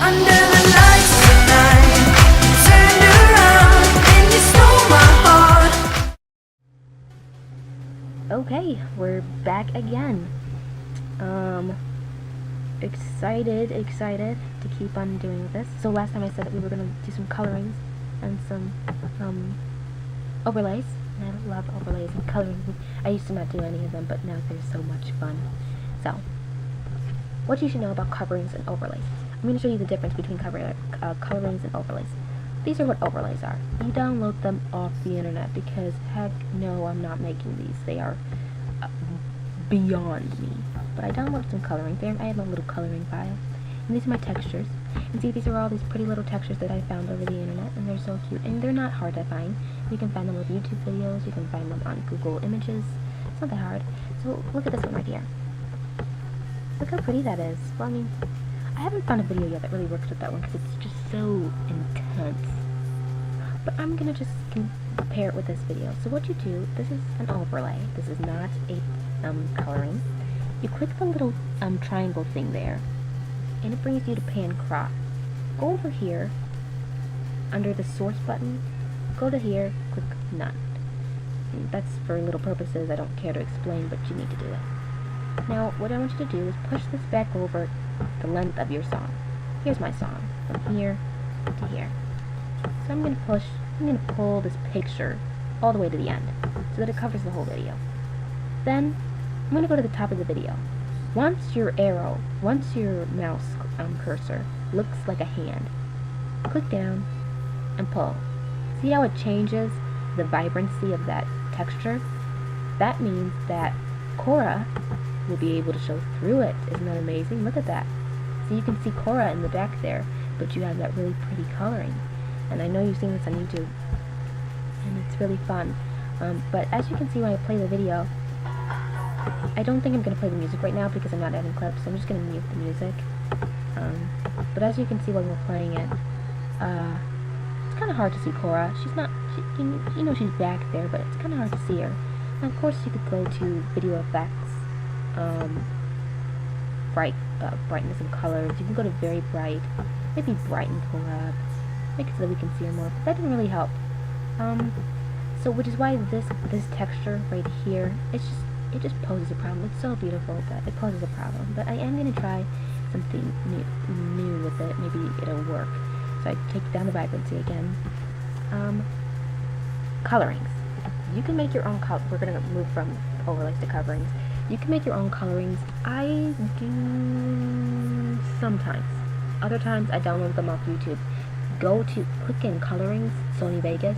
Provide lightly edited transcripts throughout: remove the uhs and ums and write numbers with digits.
Under the lights tonight, turned around and you stole my heart. Okay, we're back again. Excited to keep on doing this. So last time I said that we were gonna do some colorings and some overlays. And I love overlays and coloring. I used to not do any of them, but now they're so much fun. So, what you should know about coverings and overlays. I'm going to show you the difference between colorings and overlays. These are what overlays are. You download them off the internet because heck no, I'm not making these. They are beyond me. But I downloaded some coloring there. I have a little coloring file. And these are my textures. And see, these are all these pretty little textures that I found over the internet, and they're so cute. And they're not hard to find. You can find them with YouTube videos. You can find them on Google Images. It's not that hard. So look at this one right here. Look how pretty that is. Well, I mean, I haven't found a video yet that really works with that one because it's just so intense. But I'm gonna just compare it with this video. So what you do, this is an overlay. This is not a coloring. You click the little triangle thing there, and it brings you to pan crop. Go over here, under the source button, go to here, click none. And that's for little purposes I don't care to explain, but you need to do it. Now, what I want you to do is push this back over the length of your song. Here's my song, from here to here. So I'm gonna pull this picture all the way to the end, so that it covers the whole video. Then, I'm going to go to the top of the video. Once your mouse cursor looks like a hand, click down and pull. See how it changes the vibrancy of that texture? That means that Cora will be able to show through it. Isn't that amazing? Look at that. So you can see Cora in the back there, but you have that really pretty coloring. And I know you've seen this on YouTube, and it's really fun. But as you can see when I play the video, I don't think I'm going to play the music right now because I'm not adding clips, so I'm just going to mute the music. But as you can see when we're playing it, it's kind of hard to see Cora. You know she's back there, but it's kind of hard to see her. And of course you could go to video effects, brightness and colors. You can go to very bright, maybe brighten Cora up, make it so that we can see her more, but that didn't really help. So which is why this texture right here, it just poses a problem. It's so beautiful, but it poses a problem. But I am going to try something new with it. Maybe it'll work. So I take down the vibrancy again. Colorings. You can make your own color. We're going to move from overlays to coverings. You can make your own colorings. I do sometimes. Other times I download them off YouTube. Click in colorings, Sony Vegas.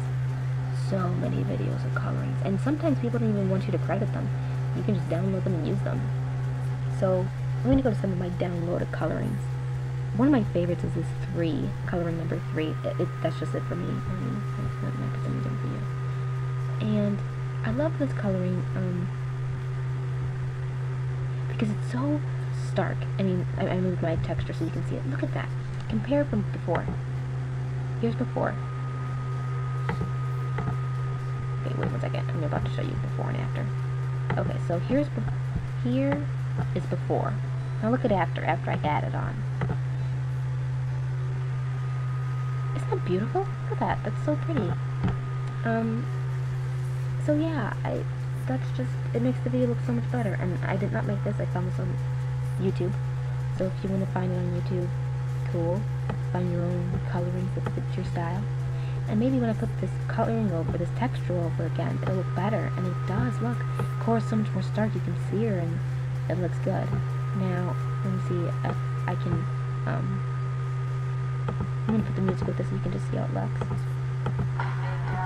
So many videos of colorings. And sometimes people don't even want you to credit them. You can just download them and use them. So I'm going to go to some of my downloaded colorings. One of my favorites is this coloring number 3. That's just it for me. And I love this coloring because it's so stark. I mean, I moved my texture so you can see it. Look at that. Compare from before. Here's before. Okay, wait 1 second. I'm about to show you before and after. Okay, so here is before. Now look at after I add it on. Isn't that beautiful? Look at that. That's so pretty. So yeah, it makes the video look so much better. And I did not make this. I found this on YouTube. So if you want to find it on YouTube, cool. Find your own colorings that fit your style. And maybe when I put this coloring over, this texture over again, it'll look better. And it does, look. Cora's so much more stark, you can see her, and it looks good. Now, let me see if I can, I'm going to put the music with this so you can just see how it looks.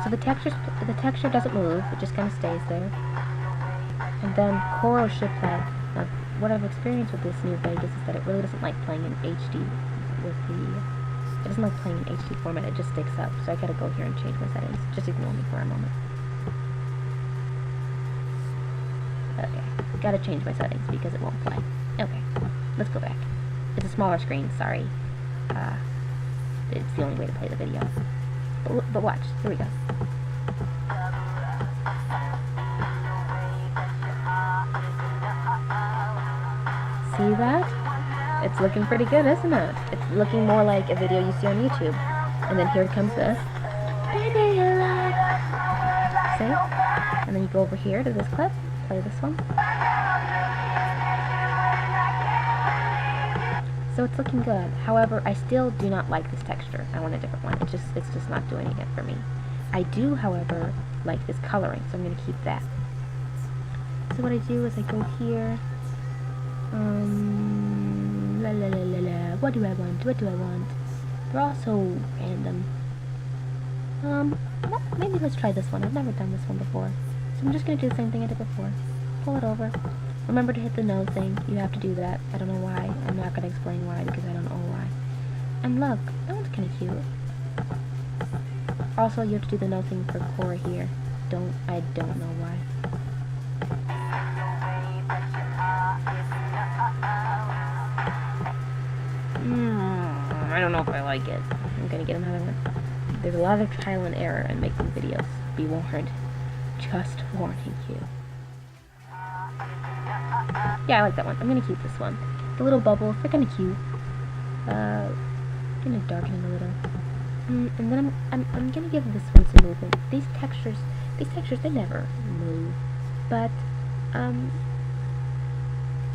So the texture doesn't move, it just kind of stays there. And then Cora should play. Now, what I've experienced with this new Vegas is that it really doesn't like playing in HD it doesn't like playing in HD format, it just sticks up. So I gotta go here and change my settings. Just ignore me for a moment. Okay, gotta change my settings because it won't play. Okay, let's go back. It's a smaller screen, sorry. It's the only way to play the video. But watch, here we go. See that? It's looking pretty good, isn't it? It's looking more like a video you see on YouTube. And then here comes this. See? And then you go over here to this clip, play this one. So it's looking good. However, I still do not like this texture. I want a different one. It's just not doing it for me. I do, however, like this coloring, so I'm going to keep that. So what I do is I go here. What do I want? What do I want? They're all so random. Well, maybe let's try this one. I've never done this one before. So I'm just going to do the same thing I did before. Pull it over. Remember to hit the nose thing. You have to do that. I don't know why. I'm not going to explain why because I don't know why. And look, that one's kind of cute. Also, you have to do the nose thing for Cora here. I don't know why. I don't know if I like it. I'm going to get another one. There's a lot of trial and error in making videos. Be warned. Just warning you. Yeah, I like that one. I'm going to keep this one. The little bubbles, they're kind of cute. I'm going to darken it a little. And then I'm going to give this one some movement. These textures, they never move. But, I'm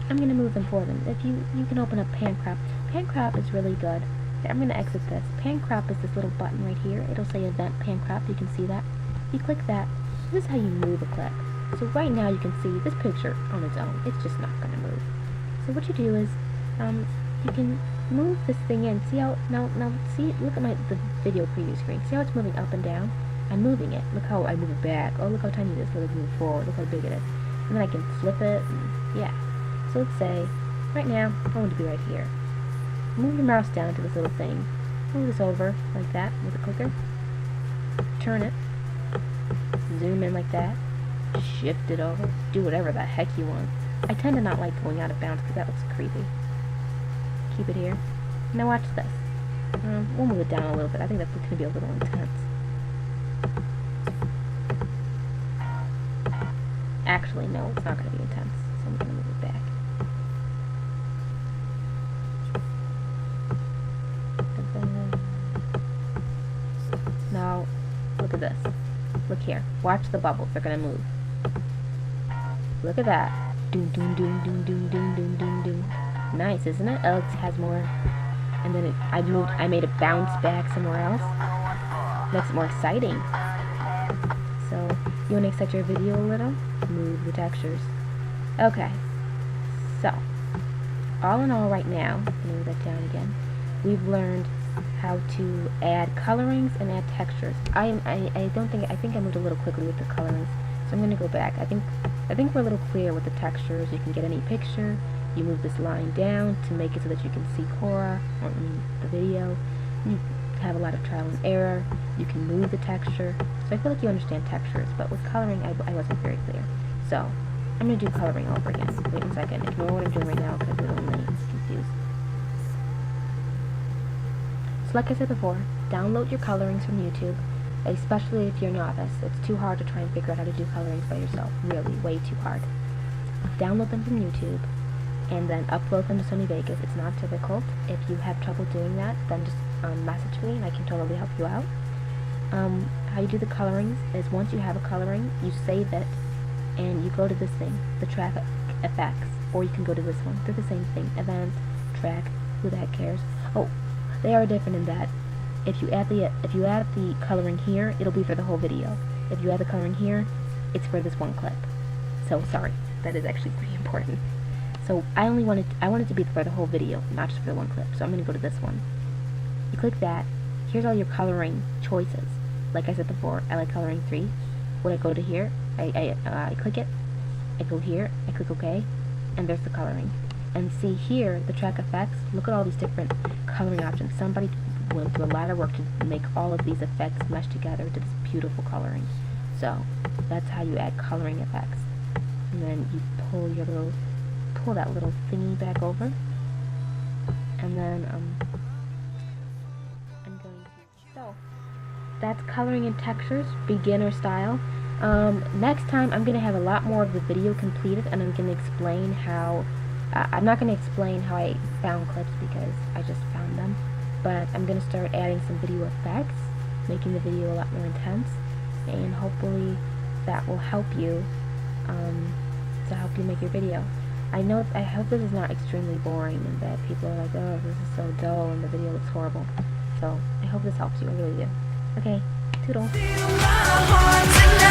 going to move them for them. If you can open up Pan Crop. Pan Crop is really good. I'm going to exit this. Pan Crop is this little button right here. It'll say Event Pan Crop. You can see that. If you click that, this is how you move a clip. So right now you can see this picture on its own. It's just not going to move. So what you do is, you can move this thing in. See how, now see, look at the video preview screen. See how it's moving up and down? I'm moving it. Look how I move it back. Oh, look how tiny it is. Look how I move forward. Look how big it is. And then I can flip it, and yeah. So let's say, right now, I want it to be right here. Move your mouse down to this little thing. Move this over, like that, with a clicker. Turn it. Zoom in like that. Shift it over. Do whatever the heck you want. I tend to not like going out of bounds because that looks creepy. Keep it here. Now watch this. We'll move it down a little bit. I think that's going to be a little intense. Actually, no, it's not going to be intense. So I'm going to move it back. Now, look at this. Look here. Watch the bubbles. They're going to move. Look at that. Doom, doom, doom, doom, doom, doom, doom, doom, doom. Nice, isn't it? Oh, it has more. And then I made it bounce back somewhere else. Makes it more exciting. So, you want to excite your video a little? Move the textures. Okay. So, all in all right now, I'm going to move that down again. We've learned how to add colorings and add textures. I think I moved a little quickly with the colorings, so I'm going to go back. I think we're a little clear with the textures. You can get any picture. You move this line down to make it so that you can see Cora or the video. You have a lot of trial and error. You can move the texture. So I feel like you understand textures, but with coloring, I wasn't very clear. So I'm going to do coloring over again. Wait a second. Ignore what I'm doing right now because it'll make me confused. So like I said before, download your colorings from YouTube, especially if you're a novice. It's too hard to try and figure out how to do colorings by yourself. Really, way too hard. Download them from YouTube, and then upload them to Sony Vegas. It's not difficult. If you have trouble doing that, then just message me and I can totally help you out. How you do the colorings is once you have a coloring, you save it, and you go to this thing, the track effects, or you can go to this one. They're the same thing. Event, track, who the heck cares? Oh, they are different in that if you add the coloring here, it'll be for the whole video. If you add the coloring here, it's for this one clip. So sorry, that is actually pretty important. So I want it to be for the whole video, not just for the one clip. So I'm going to go to this one. You click that. Here's all your coloring choices. Like I said before, I like coloring 3. When I go to here, I click it. I go here, I click OK, and there's the coloring. And see here, the track effects. Look at all these different coloring options. Somebody went through a lot of work to make all of these effects mesh together to this beautiful coloring. So that's how you add coloring effects. And then you pull that little thingy back over, and then I'm going to. So that's coloring and textures, beginner style. Next time I'm going to have a lot more of the video completed, and I'm going to explain how I'm not going to explain how I found clips because I just found them, but I'm going to start adding some video effects, making the video a lot more intense, and hopefully that will help you to help you make your video. I hope this is not extremely boring and that people are like, oh, this is so dull and the video looks horrible. So I hope this helps you. I really do. Okay, toodles. Feel my heart tonight.